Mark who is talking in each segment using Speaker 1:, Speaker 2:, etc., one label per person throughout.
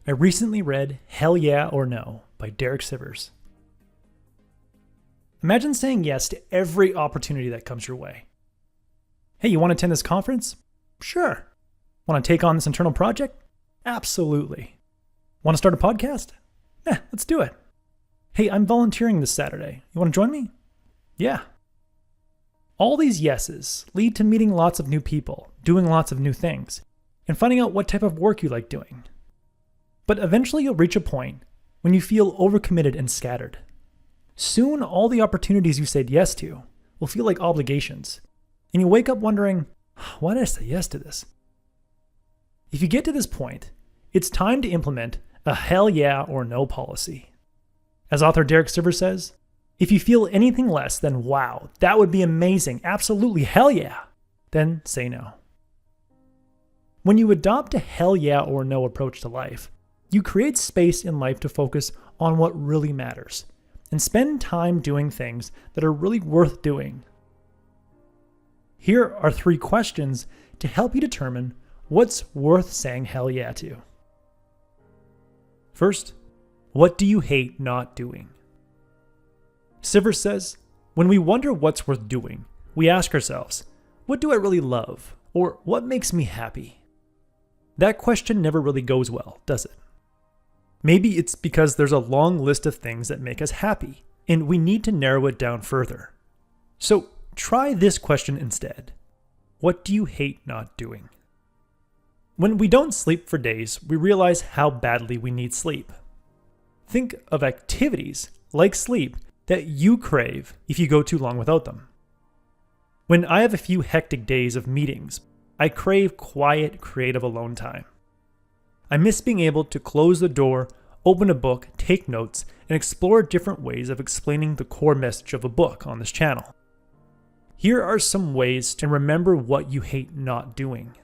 Speaker 1: I recently read Hell Yeah or No by Derek Sivers. Imagine saying yes to every opportunity that comes your way. Hey, you want to attend this conference? Sure. Want to take on this internal project? Absolutely. Want to start a podcast? Let's do it. Hey, I'm volunteering this Saturday. You want to join me? Yeah. All these yeses lead to meeting lots of new people, doing lots of new things, and finding out what type of work you like doing. But eventually you'll reach a point when you feel overcommitted and scattered. Soon all the opportunities you said yes to will feel like obligations, and you wake up wondering, why did I say yes to this? If you get to this point, it's time to implement a hell yeah or no policy. As author Derek Sivers says, if you feel anything less than wow, that would be amazing, absolutely hell yeah, then say no. When you adopt a hell yeah or no approach to life, you create space in life to focus on what really matters and spend time doing things that are really worth doing. Here are 3 questions to help you determine what's worth saying hell yeah to. First, what do you hate not doing? Sivers says, when we wonder what's worth doing, we ask ourselves, what do I really love? Or what makes me happy? That question never really goes well, does it? Maybe it's because there's a long list of things that make us happy, and we need to narrow it down further. So try this question instead. What do you hate not doing? When we don't sleep for days, we realize how badly we need sleep. Think of activities like sleep that you crave if you go too long without them. When I have a few hectic days of meetings, I crave quiet, creative alone time. I miss being able to close the door, open a book, take notes, and explore different ways of explaining the core message of a book on this channel. Here are some ways to remember what you hate not doing.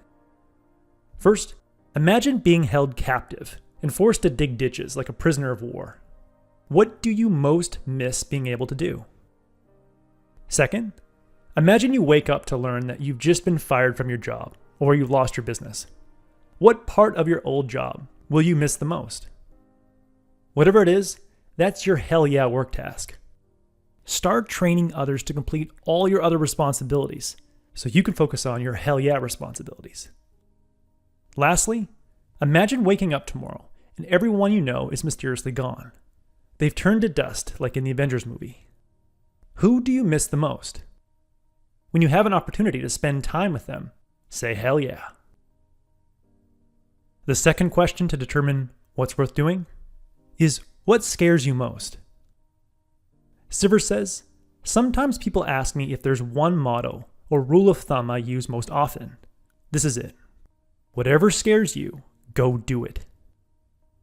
Speaker 1: First, imagine being held captive and forced to dig ditches like a prisoner of war. What do you most miss being able to do? Second, imagine you wake up to learn that you've just been fired from your job or you've lost your business. What part of your old job will you miss the most? Whatever it is, that's your hell yeah work task. Start training others to complete all your other responsibilities so you can focus on your hell yeah responsibilities. Lastly, imagine waking up tomorrow and everyone you know is mysteriously gone. They've turned to dust like in the Avengers movie. Who do you miss the most? When you have an opportunity to spend time with them, say hell yeah. The second question to determine what's worth doing is what scares you most? Sivers says, sometimes people ask me if there's one motto or rule of thumb I use most often. This is it. Whatever scares you, go do it.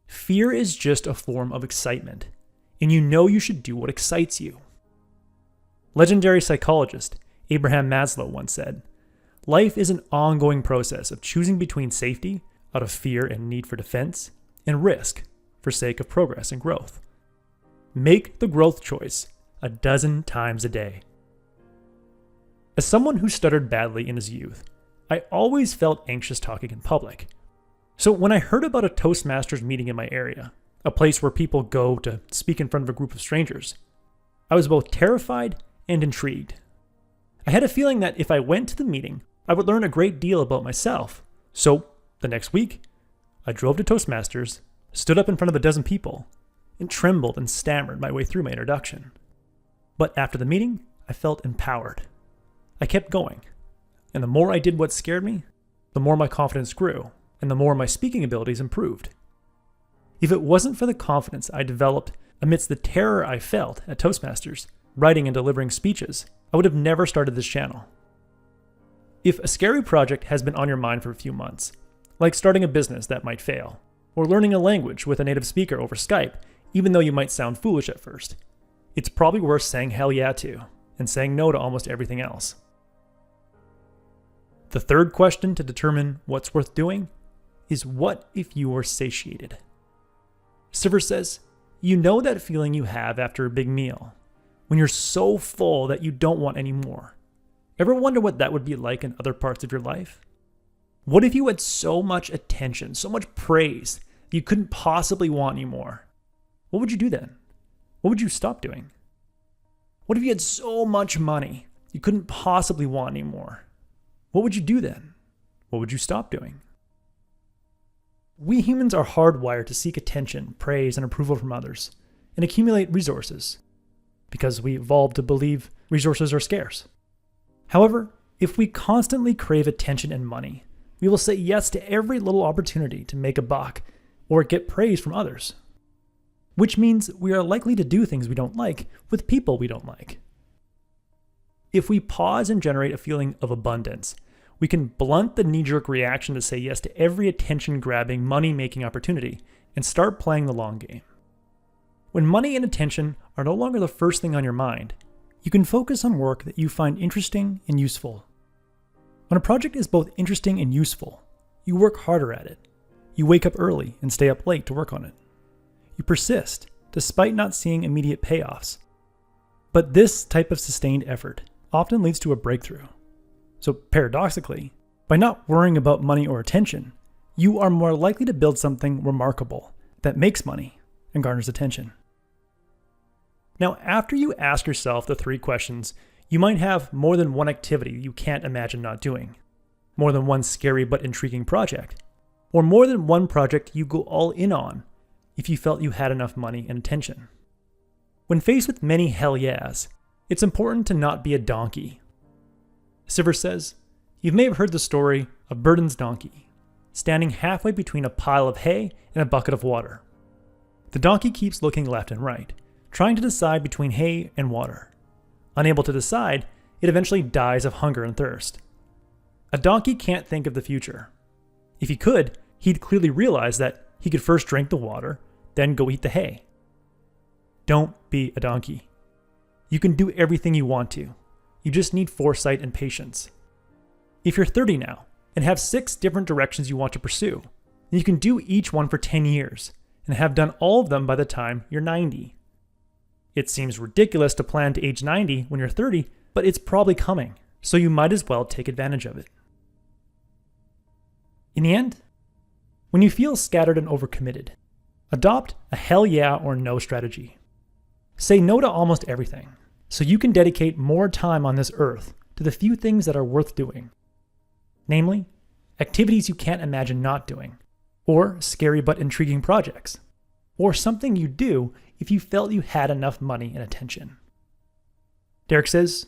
Speaker 1: Fear is just a form of excitement, and you know you should do what excites you. Legendary psychologist Abraham Maslow once said, life is an ongoing process of choosing between safety, out of fear and need for defense, and risk, for sake of progress and growth. Make the growth choice 12 times a day. As someone who stuttered badly in his youth, I always felt anxious talking in public. So when I heard about a Toastmasters meeting in my area, a place where people go to speak in front of a group of strangers, I was both terrified and intrigued. I had a feeling that if I went to the meeting, I would learn a great deal about myself. So the next week, I drove to Toastmasters, stood up in front of 12 people, and trembled and stammered my way through my introduction. But after the meeting, I felt empowered. I kept going, and the more I did what scared me, the more my confidence grew, and the more my speaking abilities improved. If it wasn't for the confidence I developed amidst the terror I felt at Toastmasters, writing and delivering speeches, I would have never started this channel. If a scary project has been on your mind for a few months, like starting a business that might fail, or learning a language with a native speaker over Skype, even though you might sound foolish at first, it's probably worth saying hell yeah to, and saying no to almost everything else. The third question to determine what's worth doing is what if you are satiated? Sivers says, you know that feeling you have after a big meal, when you're so full that you don't want any more. Ever wonder what that would be like in other parts of your life? What if you had so much attention, so much praise, you couldn't possibly want anymore, what would you do then? What would you stop doing? What if you had so much money you couldn't possibly want anymore? What would you do then? What would you stop doing? We humans are hardwired to seek attention, praise, and approval from others, and accumulate resources, because we evolved to believe resources are scarce. However, if we constantly crave attention and money, we will say yes to every little opportunity to make a buck or get praise from others, which means we are likely to do things we don't like with people we don't like. If we pause and generate a feeling of abundance, we can blunt the knee-jerk reaction to say yes to every attention-grabbing, money-making opportunity and start playing the long game. When money and attention are no longer the first thing on your mind, you can focus on work that you find interesting and useful. When a project is both interesting and useful, you work harder at it. You wake up early and stay up late to work on it. You persist, despite not seeing immediate payoffs. But this type of sustained effort often leads to a breakthrough. So paradoxically, by not worrying about money or attention, you are more likely to build something remarkable that makes money and garners attention. Now, after you ask yourself the 3 questions, you might have more than one activity you can't imagine not doing, more than one scary but intriguing project, or more than one project you go all in on if you felt you had enough money and attention. When faced with many hell yeahs, it's important to not be a donkey. Sivers says, "You may have heard the story of Burden's donkey, standing halfway between a pile of hay and a bucket of water. The donkey keeps looking left and right, trying to decide between hay and water. Unable to decide, it eventually dies of hunger and thirst. A donkey can't think of the future. If he could, he'd clearly realize that he could first drink the water, then go eat the hay. Don't be a donkey. You can do everything you want to. You just need foresight and patience. If you're 30 now and have 6 different directions you want to pursue, then you can do each one for 10 years and have done all of them by the time you're 90. It seems ridiculous to plan to age 90 when you're 30, but it's probably coming, so you might as well take advantage of it." In the end, when you feel scattered and overcommitted, adopt a hell yeah or no strategy. Say no to almost everything, so you can dedicate more time on this earth to the few things that are worth doing. Namely, activities you can't imagine not doing, or scary but intriguing projects, or something you do if you felt you had enough money and attention. Derek says,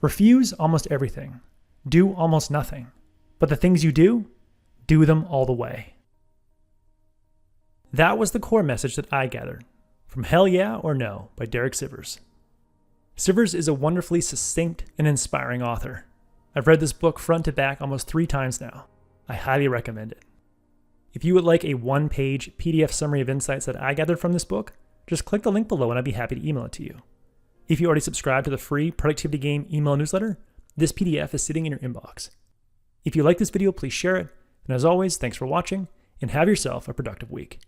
Speaker 1: "Refuse almost everything, do almost nothing, but the things you do them all the way." That was the core message that I gathered from Hell Yeah or No by Derek Sivers. Sivers is a wonderfully succinct and inspiring author. I've read this book front to back almost 3 times now. I highly recommend it. If you would like a 1-page PDF summary of insights that I gathered from this book, just click the link below and I'd be happy to email it to you. If you already subscribe to the free Productivity Game email newsletter, this PDF is sitting in your inbox. If you like this video, please share it. And as always, thanks for watching and have yourself a productive week.